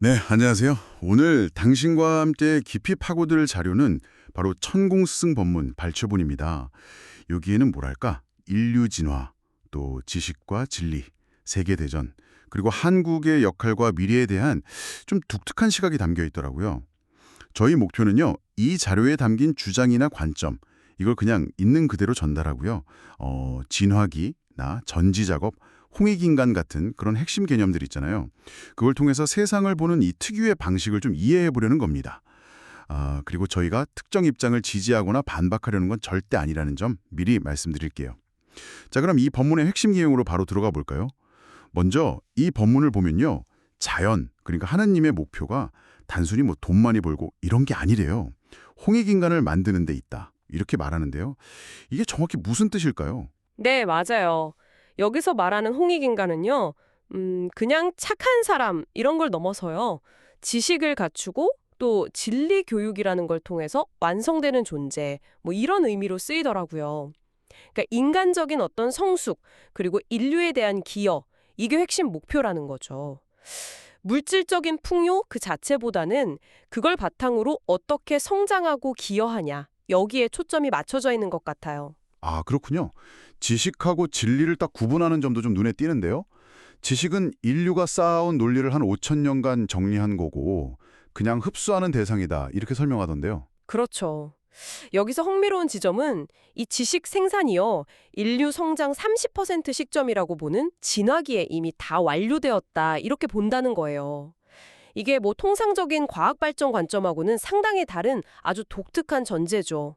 네, 안녕하세요. 오늘 당신과 함께 깊이 파고들 자료는 바로 천공스승 법문 발췌본입니다. 여기에는 뭐랄까? 인류 진화, 또 지식과 진리, 세계대전, 그리고 한국의 역할과 미래에 대한 좀 독특한 시각이 담겨 있더라고요. 저희 목표는요, 이 자료에 담긴 주장이나 관점, 이걸 그냥 있는 그대로 전달하고요. 진화기나 전지작업, 홍익인간 같은 그런 핵심 개념들 있잖아요. 그걸 통해서 세상을 보는 이 특유의 방식을 좀 이해해 보려는 겁니다. 그리고 저희가 특정 입장을 지지하거나 반박하려는 건 절대 아니라는 점 미리 말씀드릴게요. 자, 그럼 이 법문의 핵심 내용으로 바로 들어가 볼까요? 먼저 이 법문을 보면요. 자연, 그러니까 하나님의 목표가 단순히 뭐 돈 많이 벌고 이런 게 아니래요. 홍익인간을 만드는 데 있다. 이렇게 말하는데요. 이게 정확히 무슨 뜻일까요? 네, 맞아요. 여기서 말하는 홍익인간은요, 그냥 착한 사람, 이런 걸 넘어서요, 지식을 갖추고 또 진리 교육이라는 걸 통해서 완성되는 존재, 뭐 이런 의미로 쓰이더라고요. 그러니까 인간적인 어떤 성숙, 그리고 인류에 대한 기여, 이게 핵심 목표라는 거죠. 물질적인 풍요 그 자체보다는 그걸 바탕으로 어떻게 성장하고 기여하냐, 여기에 초점이 맞춰져 있는 것 같아요. 아, 그렇군요. 지식하고 진리를 딱 구분하는 점도 좀 눈에 띄는데요. 지식은 인류가 쌓아온 논리를 한 5천 년간 정리한 거고 그냥 흡수하는 대상이다. 이렇게 설명하던데요. 그렇죠. 여기서 흥미로운 지점은 이 지식 생산이요, 인류 성장 30% 시점이라고 보는 진화기에 이미 다 완료되었다, 이렇게 본다는 거예요. 이게 뭐 통상적인 과학 발전 관점하고는 상당히 다른 아주 독특한 전제죠.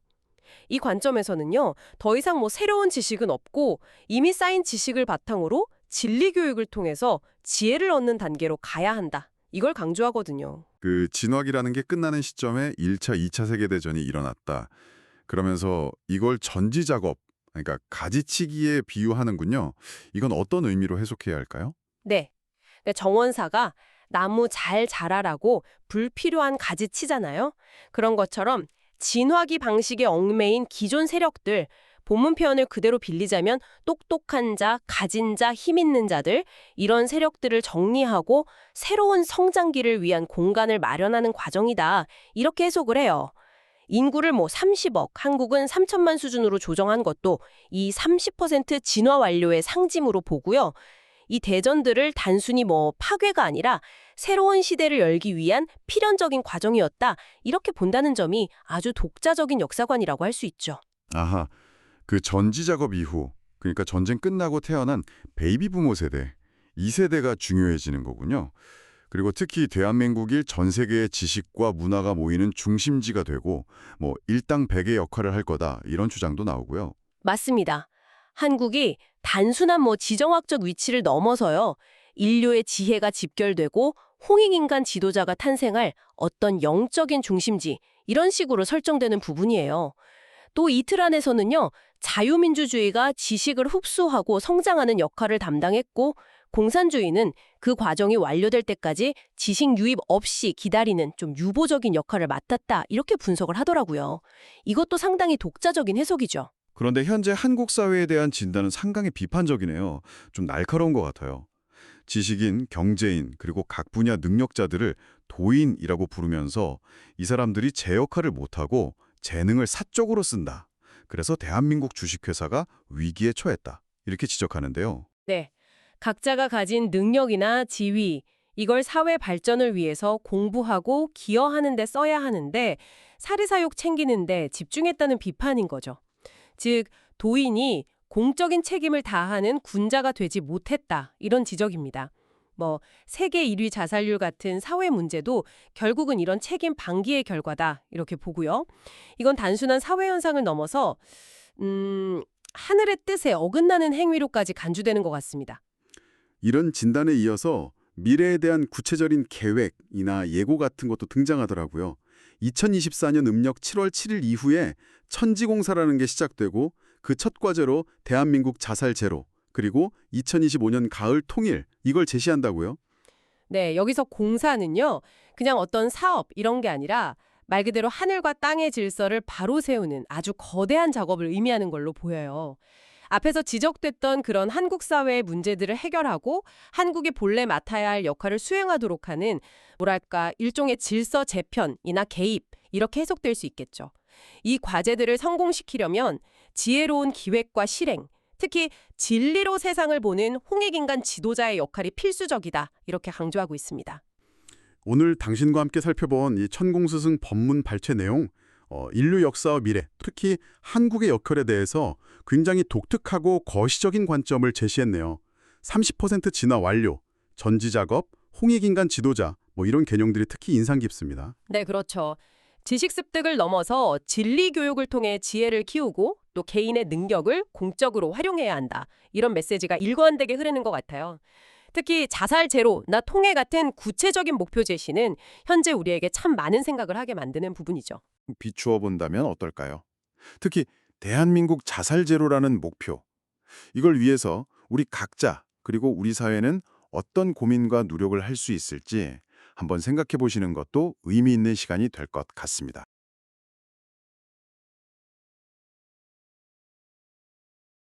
이 관점에서는요, 더 이상 뭐 새로운 지식은 없고 이미 쌓인 지식을 바탕으로 진리 교육을 통해서 지혜를 얻는 단계로 가야 한다. 이걸 강조하거든요. 그 진화기라는 게 끝나는 시점에 1차, 2차 세계대전이 일어났다. 그러면서 이걸 전지 작업, 그러니까 가지치기에 비유하는군요. 이건 어떤 의미로 해석해야 할까요? 네. 네, 정원사가 나무 잘 자라라고 불필요한 가지 치잖아요. 그런 것처럼 진화기 방식에 얽매인 기존 세력들, 본문 표현을 그대로 빌리자면 똑똑한 자, 가진 자, 힘 있는 자들, 이런 세력들을 정리하고 새로운 성장기를 위한 공간을 마련하는 과정이다. 이렇게 해석을 해요. 인구를 뭐 30억, 한국은 3천만 수준으로 조정한 것도 이 30% 진화 완료의 상징으로 보고요. 이 대전들을 단순히 뭐 파괴가 아니라 새로운 시대를 열기 위한 필연적인 과정이었다, 이렇게 본다는 점이 아주 독자적인 역사관이라고 할 수 있죠. 아하, 그 전지 작업 이후, 그러니까 전쟁 끝나고 태어난 베이비 부모 세대, 이 세대가 중요해지는 거군요. 그리고 특히 대한민국이 전 세계의 지식과 문화가 모이는 중심지가 되고 뭐 일당백의 역할을 할 거다 이런 주장도 나오고요. 맞습니다. 한국이 단순한 뭐 지정학적 위치를 넘어서요, 인류의 지혜가 집결되고 홍익인간 지도자가 탄생할 어떤 영적인 중심지, 이런 식으로 설정되는 부분이에요. 또 이틀 안에서는요, 자유민주주의가 지식을 흡수하고 성장하는 역할을 담당했고, 공산주의는 그 과정이 완료될 때까지 지식 유입 없이 기다리는 좀 유보적인 역할을 맡았다, 이렇게 분석을 하더라고요. 이것도 상당히 독자적인 해석이죠. 그런데 현재 한국 사회에 대한 진단은 상당히 비판적이네요. 좀 날카로운 것 같아요. 지식인, 경제인, 그리고 각 분야 능력자들을 도인이라고 부르면서 이 사람들이 제 역할을 못하고 재능을 사적으로 쓴다. 그래서 대한민국 주식회사가 위기에 처했다. 이렇게 지적하는데요. 네. 각자가 가진 능력이나 지위, 이걸 사회 발전을 위해서 공부하고 기여하는 데 써야 하는데 사리사욕 챙기는 데 집중했다는 비판인 거죠. 즉, 도인이 공적인 책임을 다하는 군자가 되지 못했다, 이런 지적입니다. 뭐 세계 1위 자살률 같은 사회 문제도 결국은 이런 책임 방기의 결과다, 이렇게 보고요. 이건 단순한 사회 현상을 넘어서 하늘의 뜻에 어긋나는 행위로까지 간주되는 것 같습니다. 이런 진단에 이어서 미래에 대한 구체적인 계획이나 예고 같은 것도 등장하더라고요. 2024년 음력 7월 7일 이후에 천지공사라는 게 시작되고 그 첫 과제로 대한민국 자살 제로, 그리고 2025년 가을 통일, 이걸 제시한다고요? 네, 여기서 공사는요, 그냥 어떤 사업 이런 게 아니라 말 그대로 하늘과 땅의 질서를 바로 세우는 아주 거대한 작업을 의미하는 걸로 보여요. 앞에서 지적됐던 그런 한국 사회의 문제들을 해결하고 한국이 본래 맡아야 할 역할을 수행하도록 하는 뭐랄까 일종의 질서 재편이나 개입 이렇게 해석될 수 있겠죠. 이 과제들을 성공시키려면 지혜로운 기획과 실행, 특히 진리로 세상을 보는 홍익인간 지도자의 역할이 필수적이다 이렇게 강조하고 있습니다. 오늘 당신과 함께 살펴본 이 천공스승 법문 발췌 내용, 인류 역사와 미래, 특히 한국의 역할에 대해서 굉장히 독특하고 거시적인 관점을 제시했네요. 30% 진화 완료, 전지작업, 홍익인간 지도자, 뭐 이런 개념들이 특히 인상 깊습니다. 네, 그렇죠. 지식 습득을 넘어서 진리 교육을 통해 지혜를 키우고 또 개인의 능력을 공적으로 활용해야 한다. 이런 메시지가 일관되게 흐르는 것 같아요. 특히 자살 제로나 통해 같은 구체적인 목표 제시는 현재 우리에게 참 많은 생각을 하게 만드는 부분이죠. 비추어 본다면 어떨까요? 특히 대한민국 자살 제로라는 목표. 이걸 위해서 우리 각자 그리고 우리 사회는 어떤 고민과 노력을 할 수 있을지 한번 생각해 보시는 것도 의미 있는 시간이 될 것 같습니다.